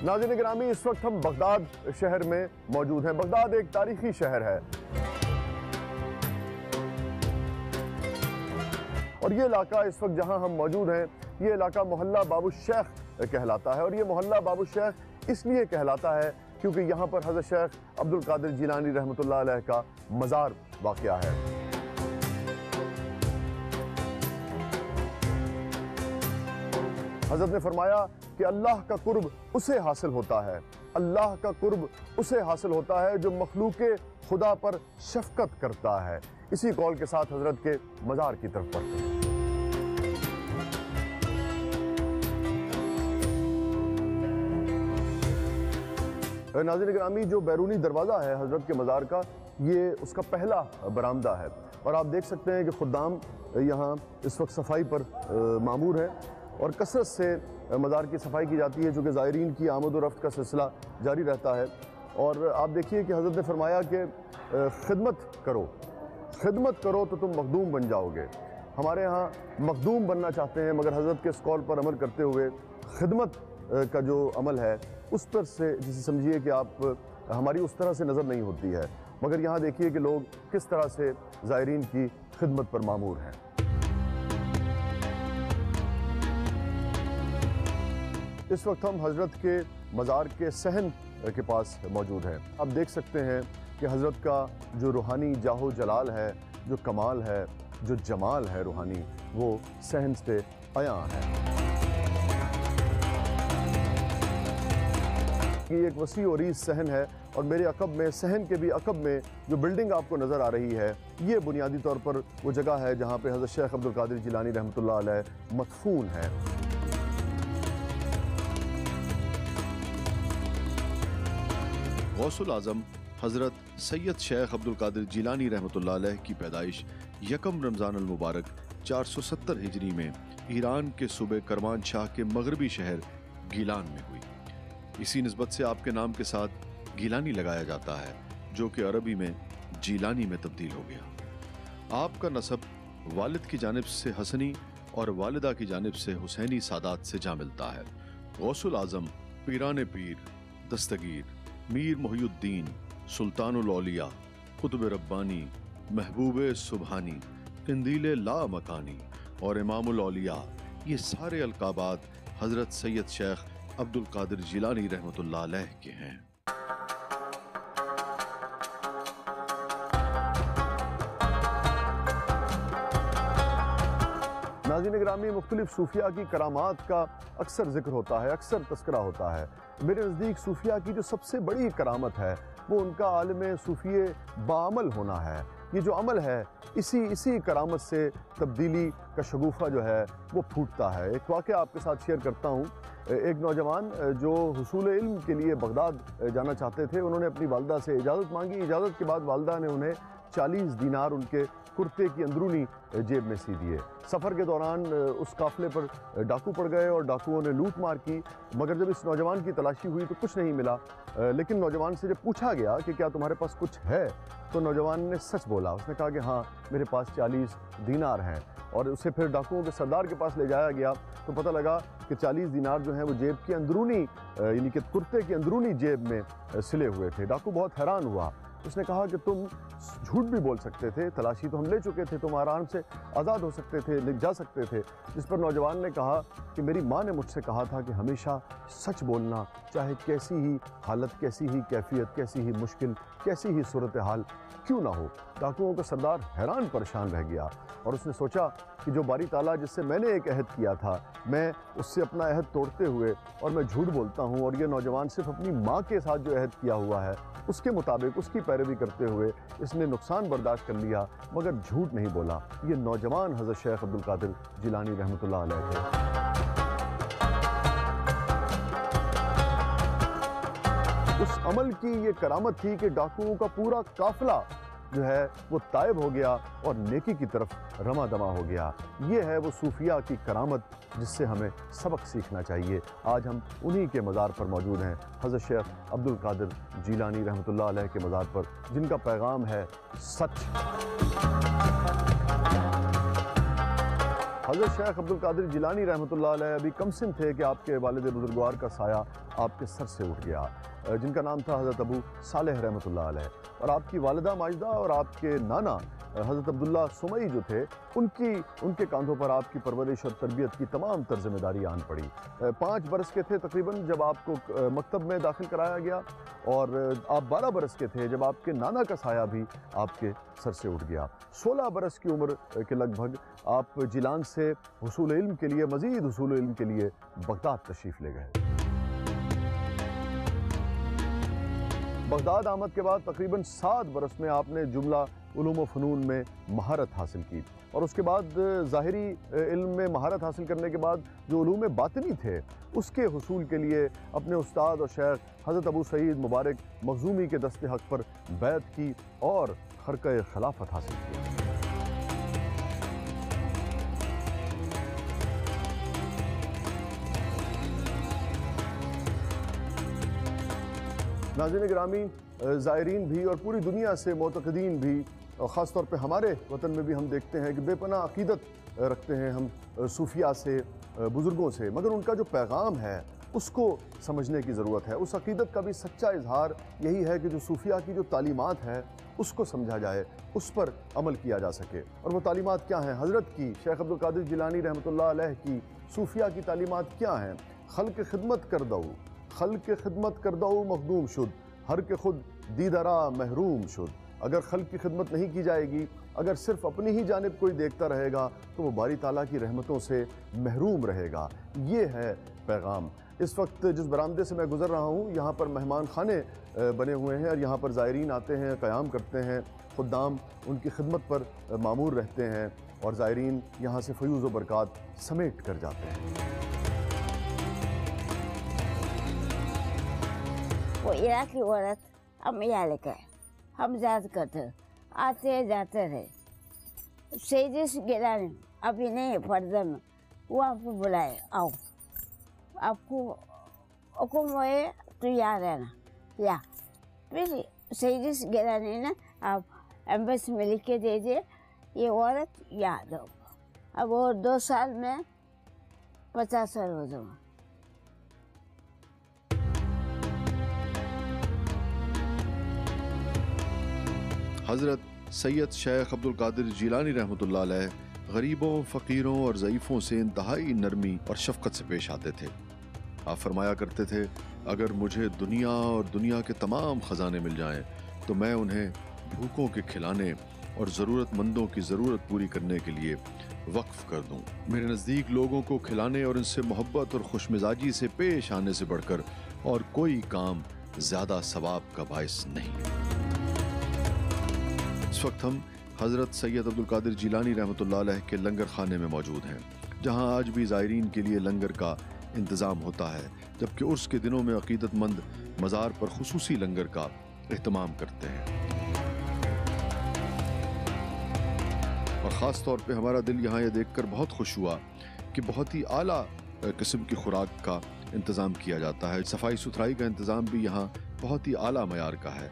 ناظرین گرامی، اس وقت ہم بغداد شہر میں موجود ہیں۔ بغداد ایک تاریخی شہر ہے اور یہ علاقہ اس وقت جہاں ہم موجود ہیں، یہ علاقہ محلہ باب الشیخ کہلاتا ہے، اور یہ محلہ باب الشیخ اس لیے کہلاتا ہے کیونکہ یہاں پر حضرت شیخ عبد القادر جیلانی رحمۃ اللہ علیہ کا مزار واقع ہے۔ حضرت نے فرمایا کہ اللہ کا قرب اسے حاصل ہوتا ہے، اللہ کا قرب اسے حاصل ہوتا ہے جو مخلوق خدا پر شفقت کرتا ہے۔ اسی قول کے ساتھ حضرت کے مزار کی طرف بڑھتے ہیں۔ ناظرین گرامی، جو بیرونی دروازہ ہے حضرت کے مزار کا، یہ اس کا پہلا برآمدہ ہے، اور آپ دیکھ سکتے ہیں کہ خدام یہاں اس وقت صفائی پر مامور ہیں اور کثرت سے مزار کی صفائی کی جاتی ہے، چونکہ زائرین کی آمد و رفت کا سلسلہ جاری رہتا ہے۔ اور آپ دیکھیے کہ حضرت نے فرمایا کہ خدمت کرو تو تم مخدوم بن جاؤ گے۔ ہمارے ہاں مخدوم بننا چاہتے ہیں، مگر حضرت کے اس قول پر عمل کرتے ہوئے خدمت کا جو عمل ہے اس پر سے جسے سمجھیے کہ آپ ہماری اس طرح سے نظر نہیں ہوتی ہے، مگر یہاں دیکھیے کہ لوگ کس طرح سے زائرین کی خدمت پر مامور ہیں۔ اس وقت ہم حضرت کے مزار کے صحن کے پاس موجود ہیں۔ آپ دیکھ سکتے ہیں کہ حضرت کا جو روحانی جاہ و جلال ہے، جو کمال ہے، جو جمال ہے روحانی، وہ صحن سے عیاں ہے۔ یہ ایک وسیع و عریض صحن ہے، اور میرے عقب میں، صحن کے بھی عقب میں جو بلڈنگ آپ کو نظر آ رہی ہے، یہ بنیادی طور پر وہ جگہ ہے جہاں پہ حضرت شیخ عبد القادر جیلانی رحمۃ اللہ علیہ مدفون ہے۔ غوث الاعظم حضرت سید شیخ عبد القادر جیلانی رحمۃ اللہ علیہ کی پیدائش 1 رمضان المبارک 470 ہجری میں ایران کے صوبے کرمان شاہ کے مغربی شہر گیلان میں ہوئی۔ اسی نسبت سے آپ کے نام کے ساتھ گیلانی لگایا جاتا ہے، جو کہ عربی میں جیلانی میں تبدیل ہو گیا۔ آپ کا نسب والد کی جانب سے حسنی اور والدہ کی جانب سے حسینی سادات سے جا ملتا ہے۔ غوث الاعظم پیران پیر، دستگیر، میر محی الدین، سلطان الاولیاء، قطب ربانی، محبوب سبحانی، قندیل لا مکانی اور امام الاولیاء، یہ سارے القابات حضرت سید شیخ عبد القادر جیلانی رحمۃ اللہ علیہ کے ہیں۔ ناظرین گرامی، مختلف صوفیاء کی کرامات کا اکثر ذکر ہوتا ہے، اکثر تذکرہ ہوتا ہے۔ میرے نزدیک صوفیاء کی جو سب سے بڑی کرامت ہے وہ ان کا عالم صوفی باعمل ہونا ہے۔ یہ جو عمل ہے، اسی کرامت سے تبدیلی کا شگوفہ جو ہے وہ پھوٹتا ہے۔ ایک واقعہ آپ کے ساتھ شیئر کرتا ہوں۔ ایک نوجوان جو حصول علم کے لیے بغداد جانا چاہتے تھے، انہوں نے اپنی والدہ سے اجازت مانگی۔ اجازت کے بعد والدہ نے انہیں 40 دینار ان کے کرتے کی اندرونی جیب میں سی دیے۔ سفر کے دوران اس قافلے پر ڈاکو پڑ گئے اور ڈاکوؤں نے لوٹ مار کی، مگر جب اس نوجوان کی تلاشی ہوئی تو کچھ نہیں ملا۔ لیکن نوجوان سے جب پوچھا گیا کہ کیا تمہارے پاس کچھ ہے، تو نوجوان نے سچ بولا۔ اس نے کہا کہ ہاں، میرے پاس 40 دینار ہیں، اور اسے پھر ڈاکوؤں کے سردار کے پاس لے جایا گیا تو پتہ لگا کہ 40 دینار جو ہیں وہ جیب کی اندرونی، یعنی کہ کرتے کی اندرونی جیب میں سلے ہوئے تھے۔ ڈاکو بہت حیران ہوا۔ اس نے کہا کہ تم جھوٹ بھی بول سکتے تھے، تلاشی تو ہم لے چکے تھے، تم آرام سے آزاد ہو سکتے تھے، لے جا سکتے تھے۔ جس پر نوجوان نے کہا کہ میری ماں نے مجھ سے کہا تھا کہ ہمیشہ سچ بولنا، چاہے کیسی ہی حالت، کیسی ہی کیفیت، کیسی ہی مشکل، کیسی ہی صورتحال کیوں نہ ہو۔ ڈاکوؤں کا سردار حیران پریشان رہ گیا، اور اس نے سوچا کہ جو باری تعالیٰ جس سے میں نے ایک عہد کیا تھا، میں اس سے اپنا عہد توڑتے ہوئے اور میں جھوٹ بولتا ہوں، اور یہ نوجوان صرف اپنی ماں کے ساتھ جو عہد کیا ہوا ہے اس کے مطابق اس کی پیروی کرتے ہوئے اس نے نقصان برداشت کر لیا، مگر جھوٹ نہیں بولا۔ یہ نوجوان حضرت شیخ عبد القادر جیلانی رحمۃ اللہ علیہ تھے۔ اس عمل کی یہ کرامت تھی کہ ڈاکوؤں کا پورا قافلہ جو ہے وہ تائب ہو گیا اور نیکی کی طرف رواں دواں ہو گیا۔ یہ ہے وہ صوفیاء کی کرامت جس سے ہمیں سبق سیکھنا چاہیے۔ آج ہم انہی کے مزار پر موجود ہیں، حضرت شیخ عبد القادر جیلانی رحمۃ اللہ علیہ کے مزار پر، جن کا پیغام ہے سچ۔ حضرت شیخ عبد القادر جیلانی رحمۃ اللہ علیہ ابھی کم سن تھے کہ آپ کے والد بزرگوار کا سایہ آپ کے سر سے اٹھ گیا، جن کا نام تھا حضرت ابو صالح رحمۃ اللہ علیہ، اور آپ کی والدہ ماجدہ اور آپ کے نانا حضرت عبداللہ سمئی جو تھے ان کے کاندھوں پر آپ کی پرورش اور تربیت کی تمام تر ذمہ داری آن پڑی۔ 5 برس کے تھے تقریباً جب آپ کو مکتب میں داخل کرایا گیا، اور آپ 12 برس کے تھے جب آپ کے نانا کا سایہ بھی آپ کے سر سے اٹھ گیا۔ 16 برس کی عمر کے لگ بھگ آپ جیلان سے حصول علم کے لیے، مزید حصول علم کے لیے بغداد تشریف لے گئے۔ بغداد آمد کے بعد تقریباً 7 برس میں آپ نے جملہ علوم و فنون میں مہارت حاصل کی، اور اس کے بعد ظاہری علم میں مہارت حاصل کرنے کے بعد جو علوم باطنی تھے اس کے حصول کے لیے اپنے استاد اور شیخ حضرت ابو سعید مبارک مخزومی کے دست حق پر بیعت کی اور خرقہ خلافت حاصل کی۔ ناظرین گرامی، زائرین بھی اور پوری دنیا سے معتقدین بھی، اور خاص طور پہ ہمارے وطن میں بھی ہم دیکھتے ہیں کہ بے پناہ عقیدت رکھتے ہیں ہم صوفیاء سے، بزرگوں سے، مگر ان کا جو پیغام ہے اس کو سمجھنے کی ضرورت ہے۔ اس عقیدت کا بھی سچا اظہار یہی ہے کہ جو صوفیاء کی جو تعلیمات ہے اس کو سمجھا جائے، اس پر عمل کیا جا سکے۔ اور وہ تعلیمات کیا ہیں؟ حضرت کی، شیخ عبد القادر جیلانی رحمۃ اللہ علیہ کی صوفیاء کی تعلیمات کیا ہیں؟ خلق خدمت کر دو، خلق خدمت کر دو مخدوم شد، ہر کے خود دیدرا محروم شد۔ اگر خلق کی خدمت نہیں کی جائے گی، اگر صرف اپنی ہی جانب کوئی دیکھتا رہے گا تو وہ باری تعالیٰ کی رحمتوں سے محروم رہے گا۔ یہ ہے پیغام۔ اس وقت جس برآمدے سے میں گزر رہا ہوں یہاں پر مہمان خانے بنے ہوئے ہیں، اور یہاں پر زائرین آتے ہیں، قیام کرتے ہیں، خدام ان کی خدمت پر مامور رہتے ہیں، اور زائرین یہاں سے فیوز و برکات سمیٹ کر جاتے ہیں۔ وہ عراقی عورت ہم یہاں لے کے ہم یاد کرتے آتے جاتے رہے۔ سیدس گیلانی ابھی نہیں ہے پردہ میں، وہ آپ کو بلائے، آؤ آپ کو حکم ہوئے تو یہاں رہنا، یا پھر سیدس گیلانی نے آپ ایمبیسی میں لکھ کے دے دیے یہ عورت یاد ہو۔ اب وہ 2 سال میں 50 سال ہو جاؤں۔ حضرت سید شیخ عبد القادر جیلانی رحمۃ اللہ علیہ غریبوں، فقیروں اور ضعیفوں سے انتہائی نرمی اور شفقت سے پیش آتے تھے۔ آپ فرمایا کرتے تھے، اگر مجھے دنیا اور دنیا کے تمام خزانے مل جائیں تو میں انہیں بھوکوں کے کھلانے اور ضرورت مندوں کی ضرورت پوری کرنے کے لیے وقف کر دوں۔ میرے نزدیک لوگوں کو کھلانے اور ان سے محبت اور خوش مزاجی سے پیش آنے سے بڑھ کر اور کوئی کام زیادہ ثواب کا باعث نہیں۔ اس وقت ہم حضرت سید عبد القادر جیلانی رحمۃ اللہ علیہ کے لنگر خانے میں موجود ہیں، جہاں آج بھی زائرین کے لیے لنگر کا انتظام ہوتا ہے، جبکہ عرس کے دنوں میں عقیدت مند مزار پر خصوصی لنگر کا اہتمام کرتے ہیں۔ اور خاص طور پہ ہمارا دل یہاں یہ دیکھ کر بہت خوش ہوا کہ بہت ہی اعلیٰ قسم کی خوراک کا انتظام کیا جاتا ہے۔ صفائی ستھرائی کا انتظام بھی یہاں بہت ہی اعلیٰ معیار کا ہے۔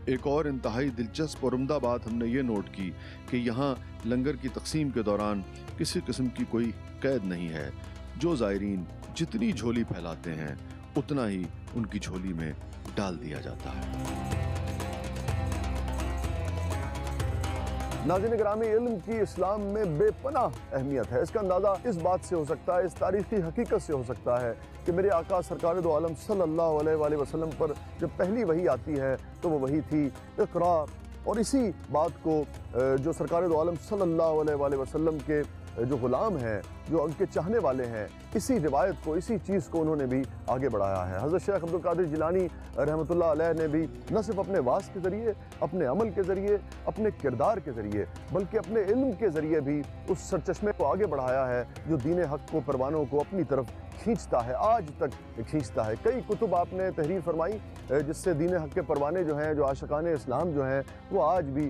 ایک اور انتہائی دلچسپ اور عمدہ بات ہم نے یہ نوٹ کی کہ یہاں لنگر کی تقسیم کے دوران کسی قسم کی کوئی قید نہیں ہے۔ جو زائرین جتنی جھولی پھیلاتے ہیں اتنا ہی ان کی جھولی میں ڈال دیا جاتا ہے۔ ناظرین گرامی، علم کی اسلام میں بے پناہ اہمیت ہے۔ اس کا اندازہ اس بات سے ہو سکتا ہے، اس تاریخی حقیقت سے ہو سکتا ہے کہ میرے آقا سرکار دو عالم صلی اللہ علیہ وآلہ وسلم پر جب پہلی وحی آتی ہے تو وہ وحی تھی اقرا، اور اسی بات کو جو سرکار دو عالم صلی اللہ علیہ وآلہ وسلم کے جو غلام ہیں، جو ان کے چاہنے والے ہیں، اسی روایت کو، اسی چیز کو انہوں نے بھی آگے بڑھایا ہے۔ حضرت شیخ عبد القادر جیلانی رحمۃ اللہ علیہ نے بھی نہ صرف اپنے واعظ کے ذریعے، اپنے عمل کے ذریعے، اپنے کردار کے ذریعے، بلکہ اپنے علم کے ذریعے بھی اس سرچشمے کو آگے بڑھایا ہے جو دین حق کو، پروانوں کو اپنی طرف کھینچتا ہے، آج تک کھینچتا ہے۔ کئی کتب آپ نے تحریر فرمائی جس سے دین حق کے پروانے جو ہیں، جو عاشقان اسلام جو ہیں، وہ آج بھی